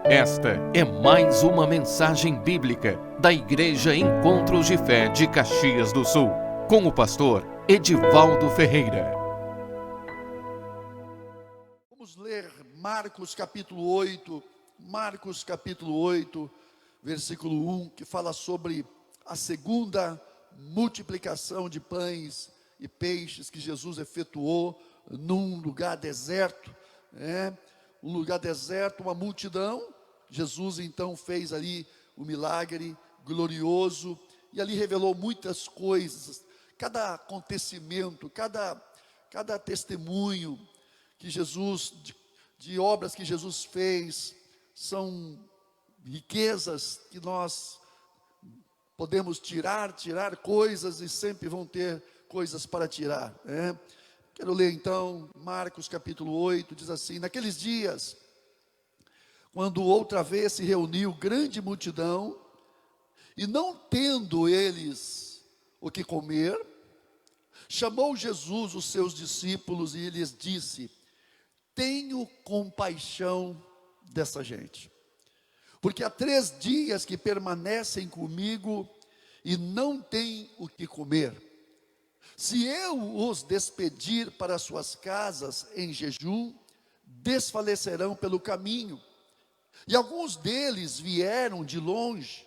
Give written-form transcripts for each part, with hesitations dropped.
Esta é mais uma mensagem bíblica da Igreja Encontros de Fé de Caxias do Sul, com o pastor Edivaldo Ferreira. Vamos ler Marcos capítulo 8, versículo 1, que fala sobre a segunda multiplicação de pães e peixes que Jesus efetuou num lugar deserto, um lugar deserto, uma multidão. Jesus então fez ali um milagre glorioso e ali revelou muitas coisas. Cada acontecimento, cada testemunho que Jesus, de obras que Jesus fez, são riquezas que nós podemos tirar coisas e sempre vão ter coisas para tirar, Quero ler então Marcos capítulo 8, diz assim: naqueles dias, quando outra vez se reuniu grande multidão, e não tendo eles o que comer, chamou Jesus os seus discípulos e lhes disse: tenho compaixão dessa gente, porque há 3 dias que permanecem comigo e não têm o que comer. Se eu os despedir para suas casas em jejum, desfalecerão pelo caminho. E alguns deles vieram de longe,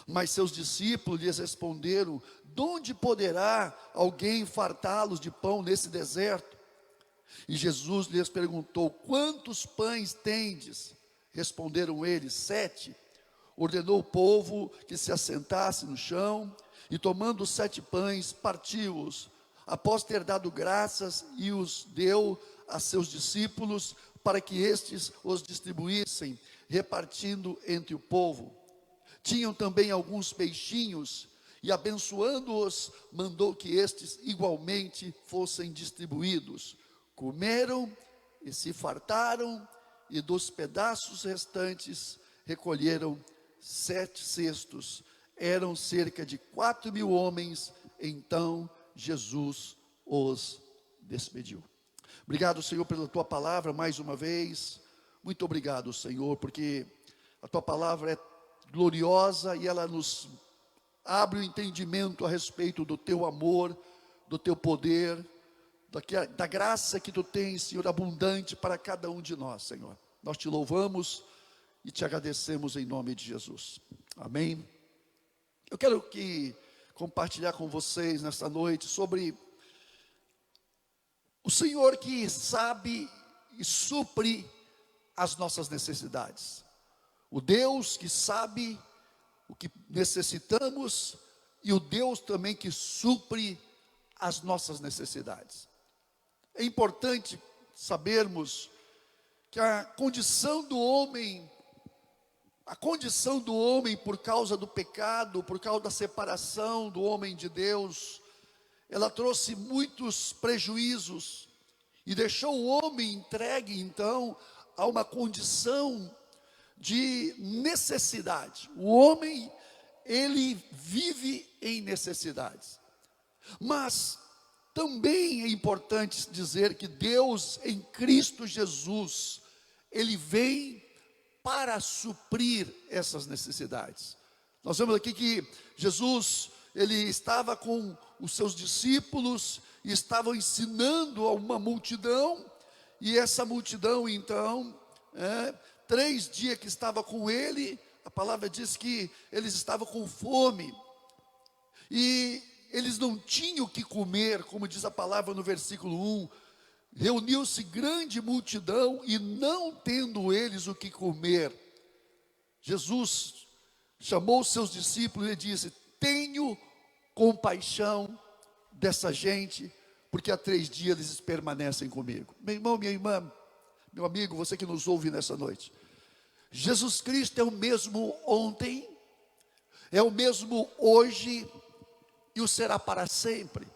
mas seus discípulos lhes responderam: de onde poderá alguém fartá-los de pão nesse deserto? E Jesus lhes perguntou: quantos pães tendes? Responderam eles: 7. Ordenou o povo que se assentasse no chão, e tomando os 7 pães, partiu-os, após ter dado graças, e os deu a seus discípulos, para que estes os distribuíssem, repartindo entre o povo. Tinham também alguns peixinhos, e abençoando-os, mandou que estes igualmente fossem distribuídos. Comeram e se fartaram, e dos pedaços restantes recolheram 7 cestos. Eram cerca de 4.000 homens. Então Jesus os despediu. Obrigado, Senhor, pela tua palavra mais uma vez. Muito obrigado, Senhor, porque a tua palavra é gloriosa e ela nos abre o entendimento a respeito do teu amor, do teu poder, da graça que tu tens, Senhor, abundante para cada um de nós, Senhor. Nós te louvamos e te agradecemos em nome de Jesus. Amém. Eu quero compartilhar com vocês nesta noite sobre o Senhor que sabe e supre as nossas necessidades. O Deus que sabe o que necessitamos e o Deus também que supre as nossas necessidades. É importante sabermos que a condição do homem por causa do pecado, por causa da separação do homem de Deus, ela trouxe muitos prejuízos e deixou o homem entregue então a uma condição de necessidade. O homem, ele vive em necessidades. Mas também é importante dizer que Deus em Cristo Jesus, ele vem para suprir essas necessidades. Nós vemos aqui que Jesus, ele estava com os seus discípulos e estavam ensinando a uma multidão, e essa multidão então, 3 dias que estava com ele, a palavra diz que eles estavam com fome, e eles não tinham o que comer, como diz a palavra no versículo 1, reuniu-se grande multidão e não tendo eles o que comer, Jesus chamou os seus discípulos e disse: tenho compaixão dessa gente, porque há 3 dias eles permanecem comigo. Meu irmão, minha irmã, meu amigo, você que nos ouve nessa noite, Jesus Cristo é o mesmo ontem, é o mesmo hoje e o será para sempre.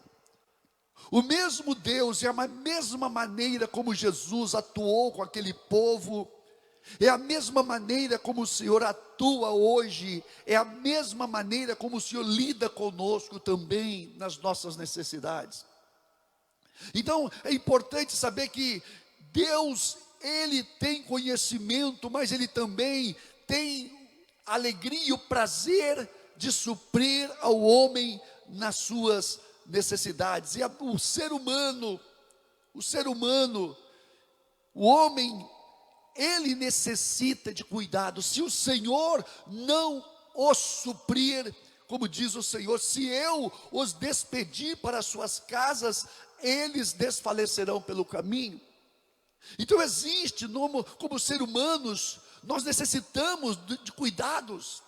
O mesmo Deus, é a mesma maneira como Jesus atuou com aquele povo, é a mesma maneira como o Senhor atua hoje, é a mesma maneira como o Senhor lida conosco também nas nossas necessidades. Então é importante saber que Deus, ele tem conhecimento, mas ele também tem a alegria e o prazer de suprir ao homem nas suas necessidades. E o ser humano, o homem, ele necessita de cuidado. Se o Senhor não os suprir, como diz o Senhor, se eu os despedir para as suas casas, eles desfalecerão pelo caminho. Então existe, como ser humanos, nós necessitamos de cuidados.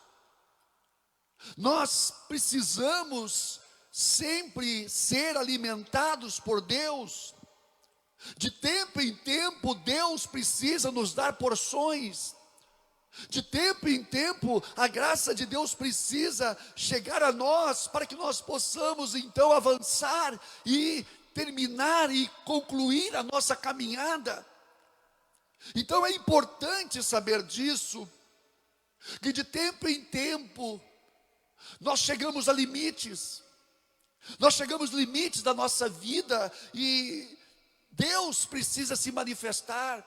Nós precisamos sempre ser alimentados por Deus. De tempo em tempo, Deus precisa nos dar porções. De tempo em tempo, a graça de Deus precisa chegar a nós, para que nós possamos então avançar e terminar e concluir a nossa caminhada. Então é importante saber disso, que de tempo em tempo, nós chegamos a limites. Nós chegamos a limites da nossa vida e Deus precisa se manifestar.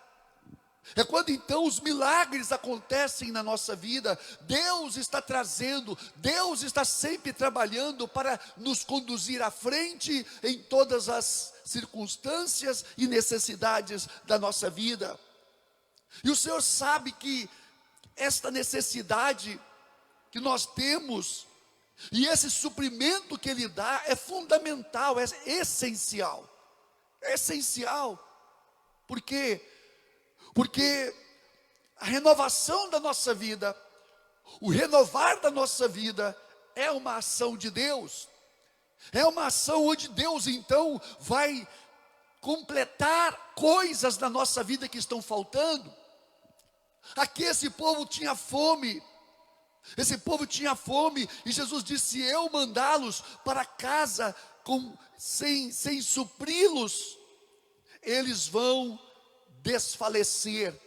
É quando então os milagres acontecem na nossa vida. Deus está trazendo, Deus está sempre trabalhando para nos conduzir à frente em todas as circunstâncias e necessidades da nossa vida. E o Senhor sabe que esta necessidade que nós temos e esse suprimento que Ele dá é fundamental, é essencial. É essencial. Por quê? Porque a renovação da nossa vida, o renovar da nossa vida é uma ação de Deus. É uma ação onde Deus então vai completar coisas na nossa vida que estão faltando. Aqui esse povo tinha fome. Esse povo tinha fome e Jesus disse: eu mandá-los para casa sem supri-los, eles vão desfalecer,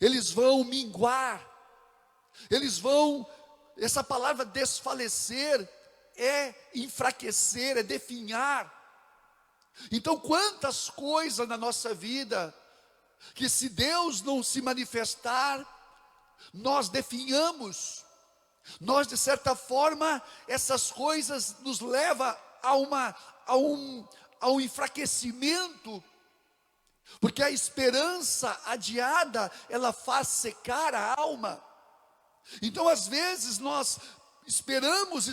eles vão minguar, essa palavra desfalecer é enfraquecer, é definhar. Então quantas coisas na nossa vida, que se Deus não se manifestar, nós definhamos, nós de certa forma, essas coisas nos levam a um enfraquecimento, porque a esperança adiada, ela faz secar a alma. Então às vezes nós esperamos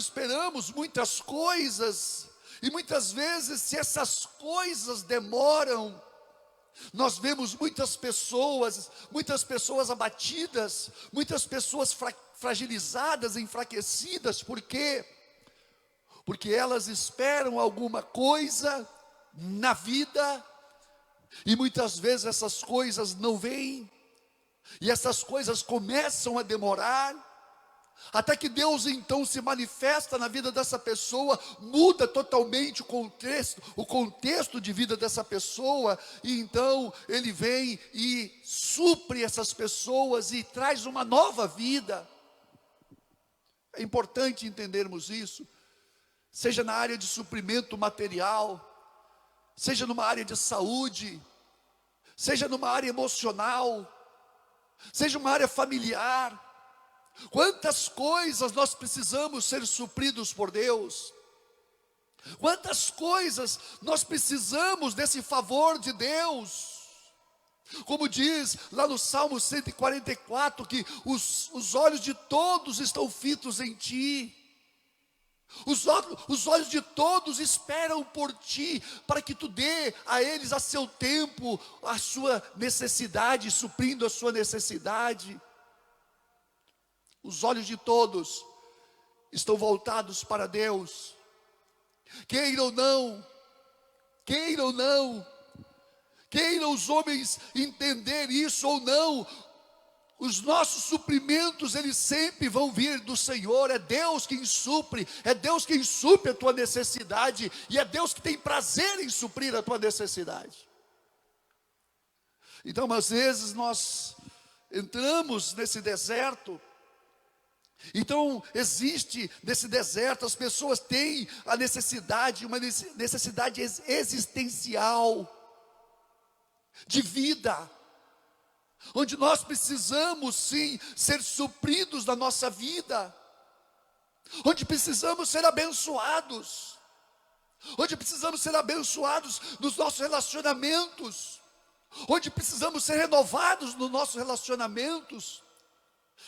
muitas coisas, e muitas vezes se essas coisas demoram, nós vemos muitas pessoas abatidas, muitas pessoas fragilizadas, enfraquecidas. Por quê? Porque elas esperam alguma coisa na vida, e muitas vezes essas coisas não vêm, e essas coisas começam a demorar, até que Deus então se manifesta na vida dessa pessoa, muda totalmente o contexto de vida dessa pessoa, e então Ele vem e supre essas pessoas e traz uma nova vida. É importante entendermos isso, seja na área de suprimento material, seja numa área de saúde, seja numa área emocional, seja uma área familiar. Quantas coisas nós precisamos ser supridos por Deus, quantas coisas nós precisamos desse favor de Deus. Como diz lá no Salmo 144, que os olhos de todos estão fitos em Ti. Os olhos de todos esperam por Ti, para que Tu dê a eles a seu tempo, a sua necessidade, suprindo a sua necessidade. Os olhos de todos estão voltados para Deus. Queiram ou não, queiram os homens entender isso ou não, os nossos suprimentos, eles sempre vão vir do Senhor. É Deus quem supre, é Deus quem supre a tua necessidade, e é Deus que tem prazer em suprir a tua necessidade. Então às vezes nós entramos nesse deserto. Então existe nesse deserto, as pessoas têm a necessidade, uma necessidade existencial, de vida. onde nós precisamos sim ser supridos na nossa vida, onde precisamos ser abençoados, nos nossos relacionamentos, onde precisamos ser renovados nos nossos relacionamentos.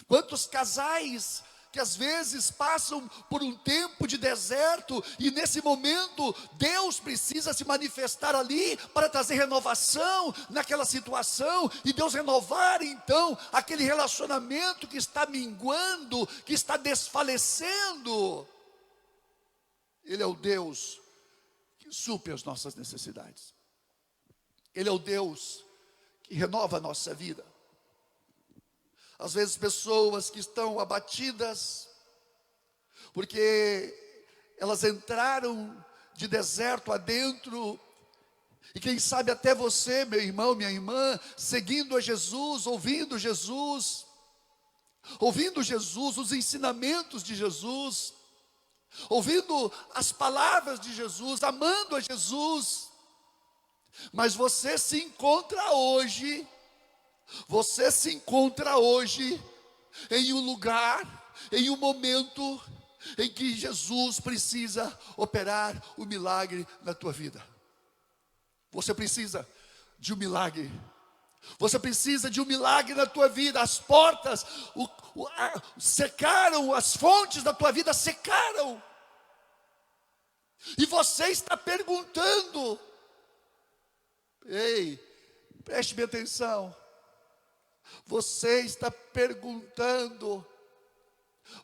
Quantos casais que às vezes passam por um tempo de deserto, e nesse momento Deus precisa se manifestar ali para trazer renovação naquela situação, e Deus renovar então aquele relacionamento que está minguando, que está desfalecendo. Ele é o Deus que supre as nossas necessidades. Ele é o Deus que renova a nossa vida. Às vezes pessoas que estão abatidas, porque elas entraram de deserto adentro, e quem sabe até você, meu irmão, minha irmã, seguindo a Jesus, ouvindo Jesus, os ensinamentos de Jesus, ouvindo as palavras de Jesus, amando a Jesus, mas você se encontra hoje em um lugar, em um momento em que Jesus precisa operar o milagre na tua vida. Você precisa de um milagre. Você precisa de um milagre na tua vida. As portas secaram, as fontes da tua vida secaram. E você está perguntando, ei, preste bem atenção. Você está perguntando: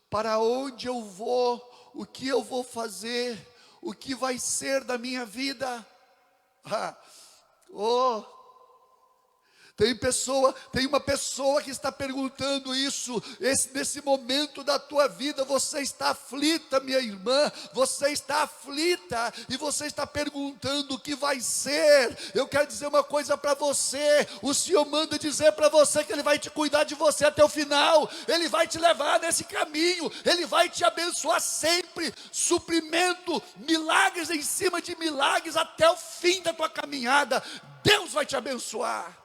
para onde eu vou? O que eu vou fazer? O que vai ser da minha vida? Tem uma pessoa que está perguntando isso. Nesse momento da tua vida, você está aflita, minha irmã, você está aflita, e você está perguntando o que vai ser. Eu quero dizer uma coisa para você: o Senhor manda dizer para você que Ele vai te cuidar de você até o final, Ele vai te levar nesse caminho, Ele vai te abençoar sempre, suprimento, milagres em cima de milagres até o fim da tua caminhada. Deus vai te abençoar.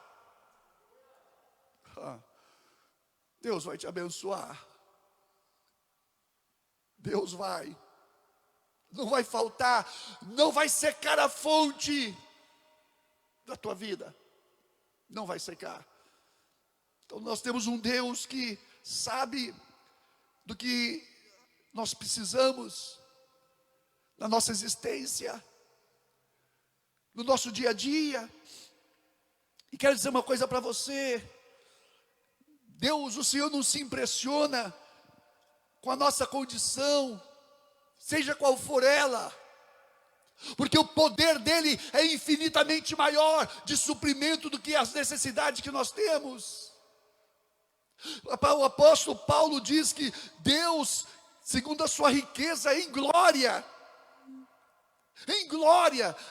Deus vai te abençoar. Deus vai. Não vai faltar, não vai secar a fonte da tua vida. Não vai secar. Então nós temos um Deus que sabe do que nós precisamos na nossa existência, no nosso dia a dia. E quero dizer uma coisa para você: Deus, o Senhor não se impressiona com a nossa condição, seja qual for ela, porque o poder dele é infinitamente maior de suprimento do que as necessidades que nós temos. O apóstolo Paulo diz que Deus, segundo a sua riqueza em glória,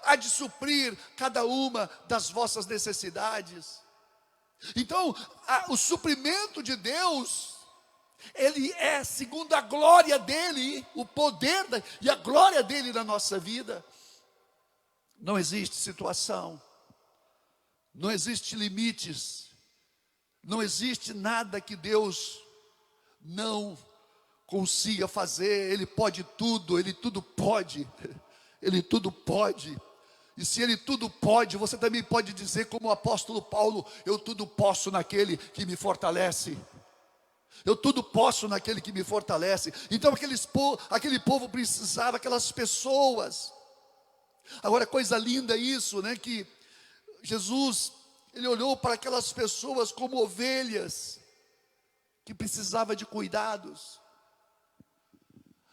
há de suprir cada uma das vossas necessidades. Então, o suprimento de Deus, ele é segundo a glória dele, o poder e a glória dele na nossa vida. Não existe situação, não existe limites, não existe nada que Deus não consiga fazer. Ele pode tudo, Ele tudo pode, Ele tudo pode. E se Ele tudo pode, você também pode dizer como o apóstolo Paulo: eu tudo posso naquele que me fortalece. Eu tudo posso naquele que me fortalece. Então aquele povo precisava, aquelas pessoas. Agora, coisa linda isso, né? Que Jesus, Ele olhou para aquelas pessoas como ovelhas que precisavam de cuidados.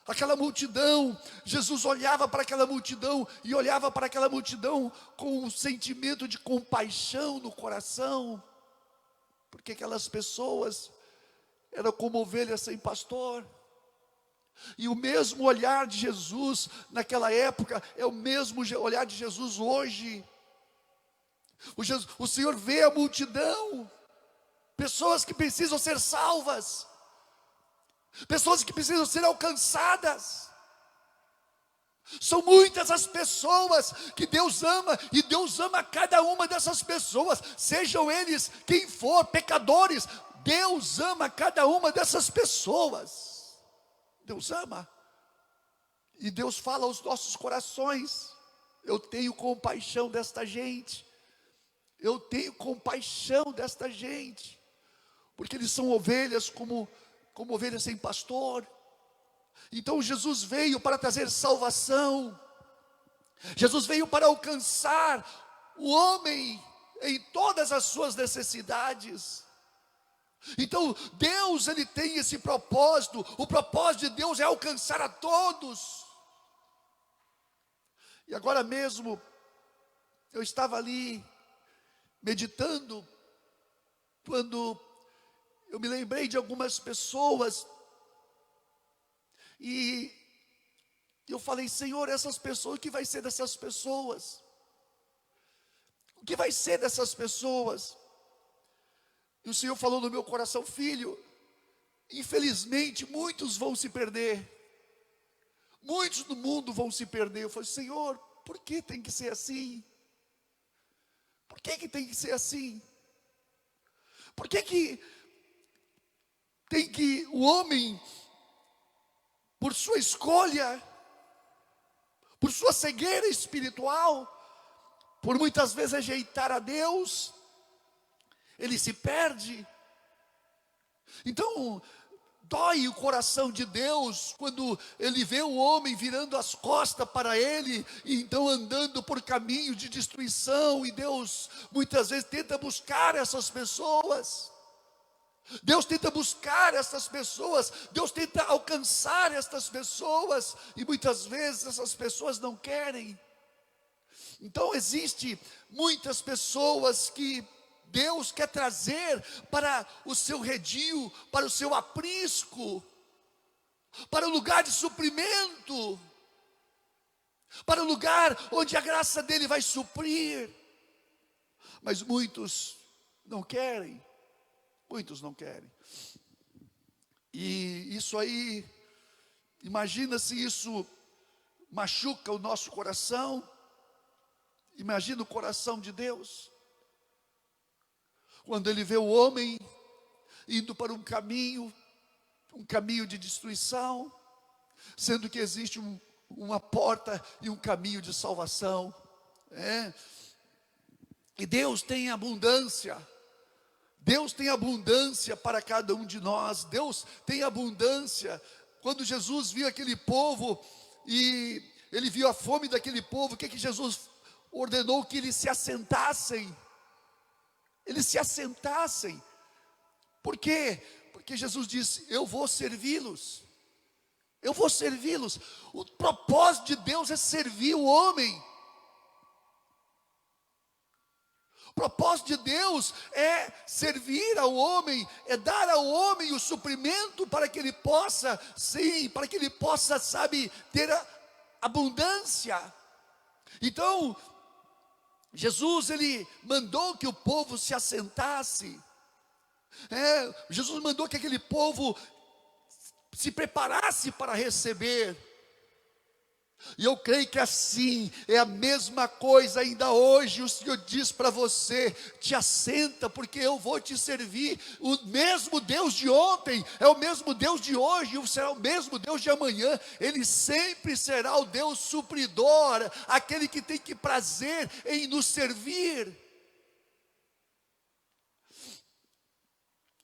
Aquela multidão, Jesus olhava para aquela multidão, e olhava para aquela multidão com um sentimento de compaixão no coração, porque aquelas pessoas eram como ovelhas sem pastor. E o mesmo olhar de Jesus naquela época é o mesmo olhar de Jesus hoje. O Senhor vê a multidão, pessoas que precisam ser salvas, pessoas que precisam ser alcançadas. São muitas as pessoas que Deus ama, e Deus ama cada uma dessas pessoas, sejam eles quem for, pecadores. Deus ama cada uma dessas pessoas. Deus ama. E Deus fala aos nossos corações: eu tenho compaixão desta gente. Eu tenho compaixão desta gente. Porque eles são ovelhas como ovelhas sem pastor. Então Jesus veio para trazer salvação. Jesus veio para alcançar o homem em todas as suas necessidades. Então Deus, ele tem esse propósito. O propósito de Deus é alcançar a todos. E agora mesmo eu estava ali meditando, quando eu me lembrei de algumas pessoas, e eu falei: Senhor, essas pessoas, o que vai ser dessas pessoas? O que vai ser dessas pessoas? E o Senhor falou no meu coração: filho, infelizmente muitos vão se perder. Muitos no mundo vão se perder. Eu falei: Senhor, por que tem que ser assim? Por que tem que ser assim? Por que tem que o homem, por sua escolha, por sua cegueira espiritual, por muitas vezes rejeitar a Deus, ele se perde? Então dói o coração de Deus quando ele vê o homem virando as costas para ele, e então andando por caminho de destruição. E Deus muitas vezes tenta buscar essas pessoas. Deus tenta buscar essas pessoas, Deus tenta alcançar essas pessoas, e muitas vezes essas pessoas não querem. Então existe muitas pessoas que Deus quer trazer para o seu redil, para o seu aprisco, para o lugar de suprimento, para o lugar onde a graça dele vai suprir. Mas muitos não querem. Muitos não querem. E isso aí, imagina se isso machuca o nosso coração. Imagina o coração de Deus, quando ele vê o homem indo para um caminho de destruição, sendo que existe uma porta e um caminho de salvação. E Deus tem abundância. Deus tem abundância para cada um de nós. Deus tem abundância. Quando Jesus viu aquele povo, e ele viu a fome daquele povo, o que Jesus ordenou? Que eles se assentassem. Eles se assentassem. Por quê? Porque Jesus disse: eu vou servi-los. Eu vou servi-los. O propósito de Deus é servir o homem. O propósito de Deus é servir ao homem, é dar ao homem o suprimento para que ele possa, sim, para que ele possa, ter a abundância. Então, Jesus, ele mandou que o povo se assentasse. Jesus mandou que aquele povo se preparasse para receber. E eu creio que assim é a mesma coisa ainda hoje. O Senhor diz para você: te assenta, porque eu vou te servir. O mesmo Deus de ontem é o mesmo Deus de hoje, e será o mesmo Deus de amanhã. Ele sempre será o Deus supridor, aquele que tem que prazer em nos servir.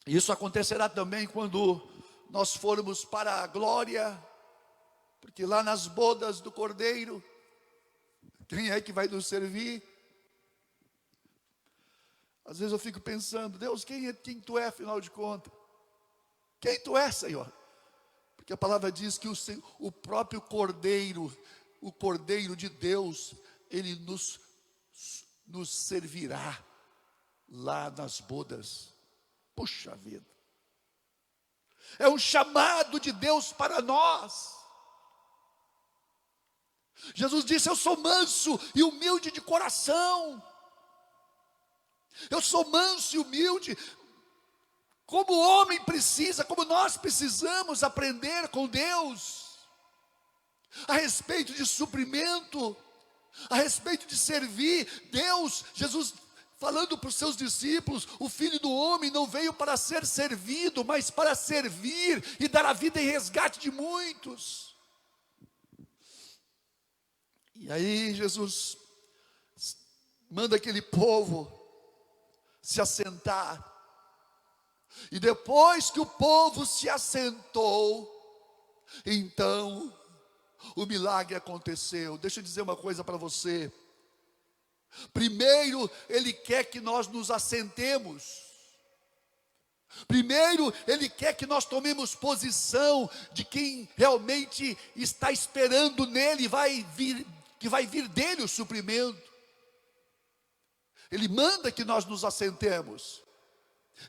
Isso acontecerá também quando nós formos para a glória. Porque lá nas bodas do Cordeiro, quem é que vai nos servir? Às vezes eu fico pensando: Deus, quem tu é, afinal de contas? Quem tu é, Senhor? Porque a palavra diz que o próprio Cordeiro, o Cordeiro de Deus, ele nos servirá lá nas bodas. Puxa vida! É um chamado de Deus para nós. Jesus disse: eu sou manso e humilde de coração. Eu sou manso e humilde. Como o homem precisa, como nós precisamos aprender com Deus. a respeito de suprimento, a respeito de servir. Jesus falando para os seus discípulos: o Filho do Homem não veio para ser servido, mas para servir e dar a vida em resgate de muitos. E aí Jesus manda aquele povo se assentar. E depois que o povo se assentou, então o milagre aconteceu. Deixa eu dizer uma coisa para você. Primeiro, Ele quer que nós nos assentemos. Primeiro, Ele quer que nós tomemos posição de quem realmente está esperando nele, que vai vir dele o suprimento. Ele manda que nós nos assentemos.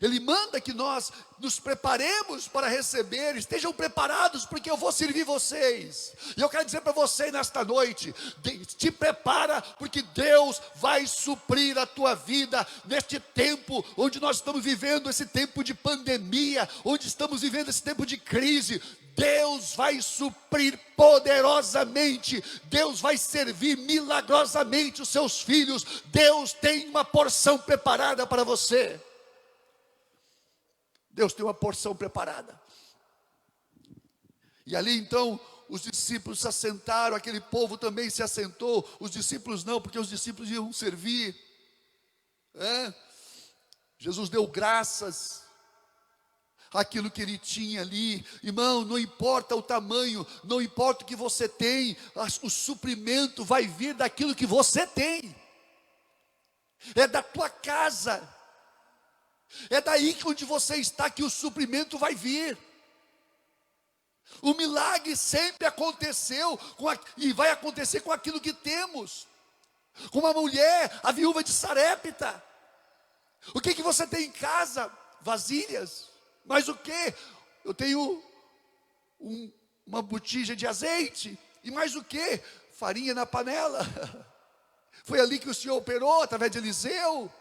Ele manda que nós nos preparemos para receber. Estejam preparados, porque eu vou servir vocês. E eu quero dizer para você nesta noite: te prepara, porque Deus vai suprir a tua vida neste tempo onde nós estamos vivendo, esse tempo de pandemia, onde estamos vivendo esse tempo de crise. Deus vai suprir poderosamente. Deus vai servir milagrosamente os seus filhos. Deus tem uma porção preparada para você. Deus tem uma porção preparada. E ali então os discípulos se assentaram, aquele povo também se assentou. Os discípulos não, porque os discípulos iam servir. Jesus deu graças àquilo que ele tinha ali. Irmão, não importa o tamanho, não importa o que você tem, o suprimento vai vir daquilo que você tem. É da tua casa. É daí que onde você está que o suprimento vai vir. O milagre sempre aconteceu e vai acontecer com aquilo que temos. Com a mulher, a viúva de Sarepta. O que você tem em casa? Vasilhas. Mas o que? Eu tenho uma botija de azeite. E mais o que? Farinha na panela. Foi ali que o Senhor operou através de Eliseu.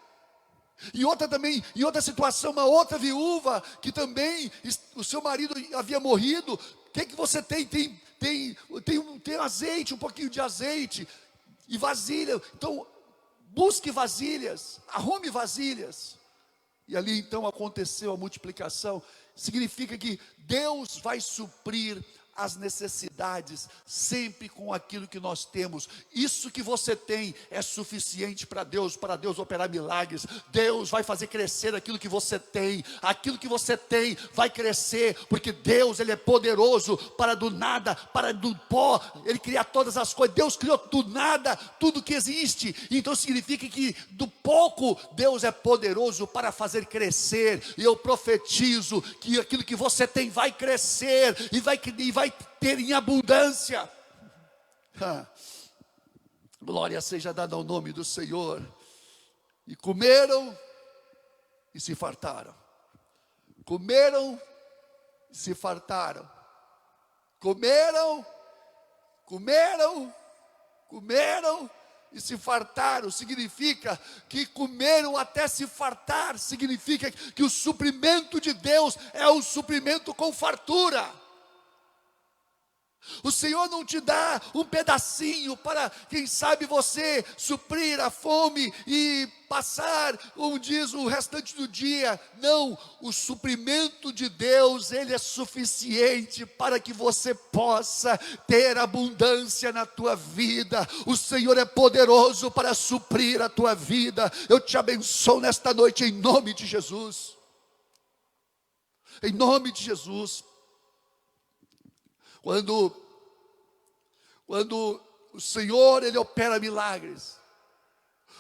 E outra situação, uma outra viúva, que também o seu marido havia morrido. O que você tem? Tem azeite, um pouquinho de azeite e vasilha. Então busque vasilhas, arrume vasilhas. E ali então aconteceu a multiplicação. Significa que Deus vai suprir as necessidades sempre com aquilo que nós temos. Isso que você tem é suficiente para Deus operar milagres. Deus vai fazer crescer aquilo que você tem. Aquilo que você tem vai crescer, porque Deus, Ele é poderoso para do nada, para do pó, Ele criar todas as coisas. Deus criou do nada tudo que existe. Então significa que do pouco Deus é poderoso para fazer crescer. E eu profetizo que aquilo que você tem vai crescer e vai ter em abundância. Glória seja dada ao nome do Senhor. E comeram e se fartaram. Comeram e se fartaram. Comeram e se fartaram. Significa que comeram até se fartar. Significa que o suprimento de Deus é um suprimento com fartura. O Senhor não te dá um pedacinho para, quem sabe, você suprir a fome e passar, como diz, o restante do dia. Não, o suprimento de Deus, Ele é suficiente para que você possa ter abundância na tua vida. O Senhor é poderoso para suprir a tua vida. Eu te abençoo nesta noite em nome de Jesus. Em nome de Jesus. Quando o Senhor, Ele opera milagres,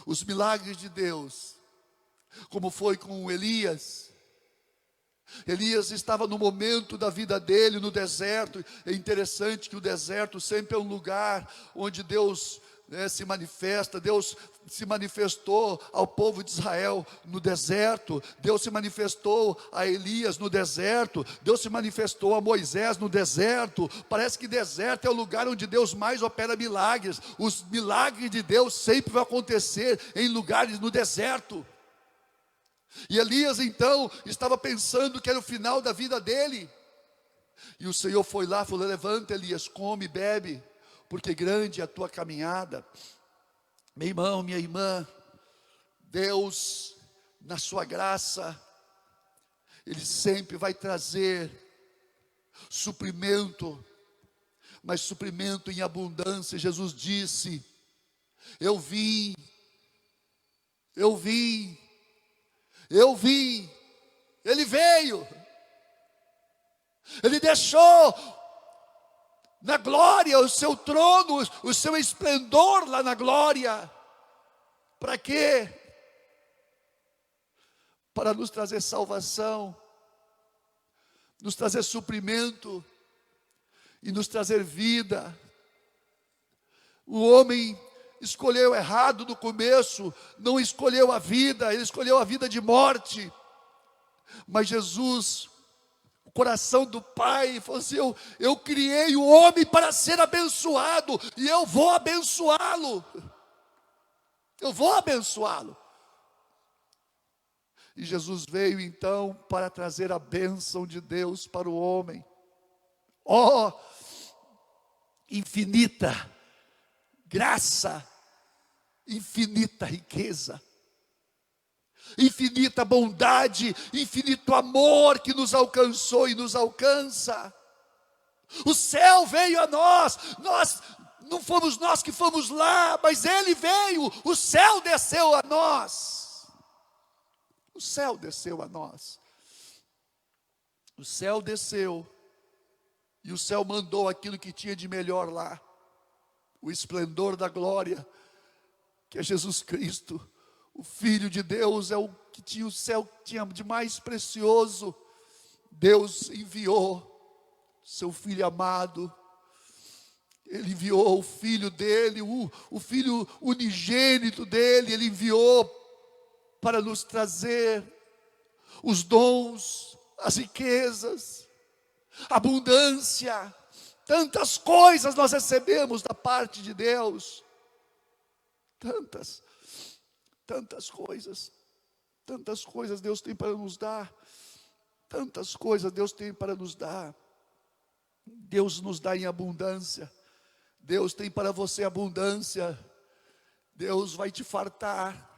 os milagres de Deus, como foi com Elias. Elias estava no momento da vida dele no deserto. É interessante que o deserto sempre é um lugar onde Deus se manifesta. Deus se manifestou ao povo de Israel no deserto. Deus se manifestou a Elias no deserto. Deus se manifestou a Moisés no deserto. Parece que deserto é o lugar onde Deus mais opera milagres. Os milagres de Deus sempre vão acontecer em lugares no deserto. E Elias então estava pensando que era o final da vida dele. E o Senhor foi lá e falou: levanta, Elias, come, bebe. porque grande é a tua caminhada. Meu irmão, minha irmã, Deus, na sua graça, Ele sempre vai trazer suprimento, mas suprimento em abundância. Jesus disse: eu vim, Ele veio, Ele deixou na glória o seu trono, o seu esplendor lá na glória. Para quê? Para nos trazer salvação, nos trazer suprimento e nos trazer vida. O homem escolheu errado no começo, não escolheu a vida, ele escolheu a vida de morte. Mas Jesus, o coração do Pai, falou assim: eu criei o homem para ser abençoado, e eu vou abençoá-lo. Eu vou abençoá-lo. E Jesus veio então para trazer a bênção de Deus para o homem. Oh, infinita graça, infinita riqueza, infinita bondade, infinito amor que nos alcançou e nos alcança. O céu veio a nós não fomos nós que fomos lá, mas Ele veio, o céu desceu a nós. O céu desceu a nós. O céu desceu, e o céu mandou aquilo que tinha de melhor lá. O esplendor da glória, que é Jesus Cristo, o Filho de Deus, é o que tinha o céu tinha de mais precioso. Deus enviou seu Filho amado. Ele enviou o Filho dele, o Filho unigênito dele, Ele enviou para nos trazer os dons, as riquezas, abundância. Tantas coisas nós recebemos da parte de Deus. Tantas coisas Deus tem para nos dar. Tantas coisas Deus tem para nos dar. Deus nos dá em abundância. Deus tem para você abundância. Deus vai te fartar.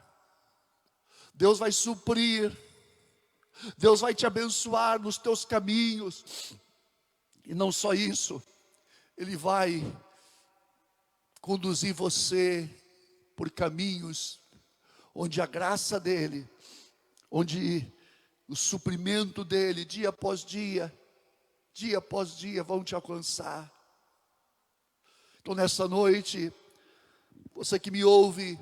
Deus vai suprir. Deus vai te abençoar nos teus caminhos. E não só isso, Ele vai conduzir você por caminhos onde a graça dEle, onde o suprimento dEle, dia após dia vão te alcançar. Então nessa noite, você que me ouve,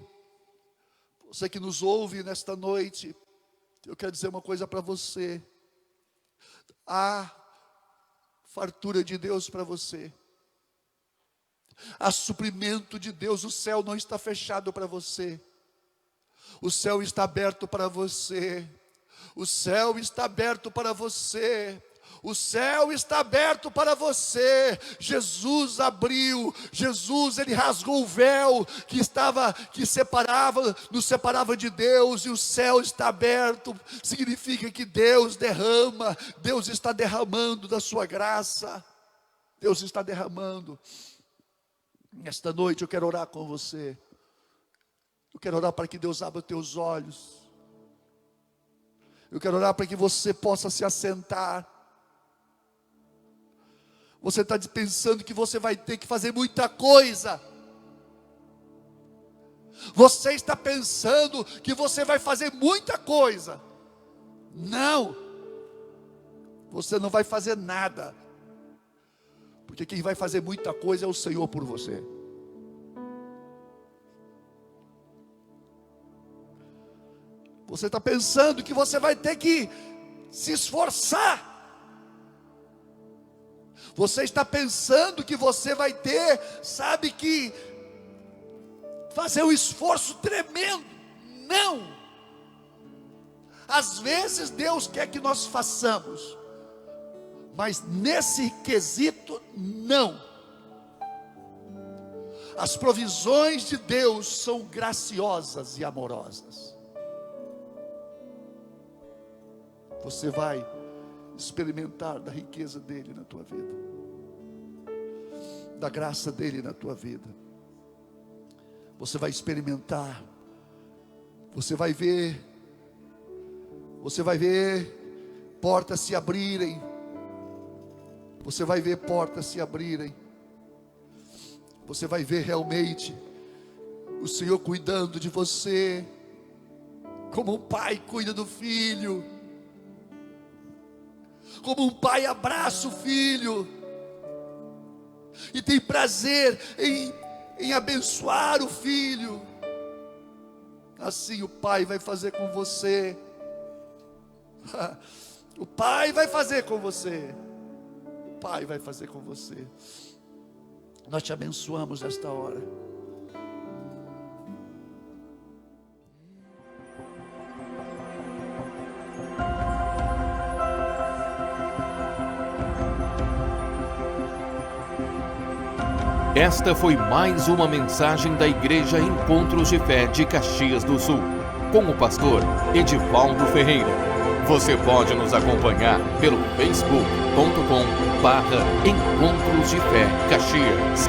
você que nos ouve nesta noite, eu quero dizer uma coisa para você: há fartura de Deus para você, há suprimento de Deus. O céu não está fechado para você, o céu está aberto para você, o céu está aberto para você. O céu está aberto para você. Jesus abriu, Jesus, Ele rasgou o véu que nos separava de Deus, e o céu está aberto. Significa que Deus derrama, Deus está derramando da sua graça. Deus está derramando. Nesta noite eu quero orar com você. Eu quero orar para que Deus abra os teus olhos. Eu quero orar para que você possa se assentar. Você está pensando que você vai ter que fazer muita coisa. Você está pensando que você vai fazer muita coisa. Não. Você não vai fazer nada. Porque quem vai fazer muita coisa é o Senhor por você. Você está pensando que você vai ter que se esforçar. Você está pensando que você vai ter, fazer um esforço tremendo. Não. Às vezes Deus quer que nós façamos, mas nesse quesito, não. As provisões de Deus são graciosas e amorosas. Você vai experimentar da riqueza dele na tua vida. da graça dele na tua vida. Você vai experimentar, você vai ver portas se abrirem, você vai ver portas se abrirem, você vai ver realmente o Senhor cuidando de você, como um pai cuida do filho, como um pai abraça o filho, e tem prazer em abençoar o filho. Assim o pai vai fazer com você. O pai vai fazer com você. O pai vai fazer com você. Nós te abençoamos nesta hora. Esta foi mais uma mensagem da Igreja Encontros de Fé de Caxias do Sul, com o pastor Edivaldo Ferreira. Você pode nos acompanhar pelo facebook.com/Encontros de Fé Caxias.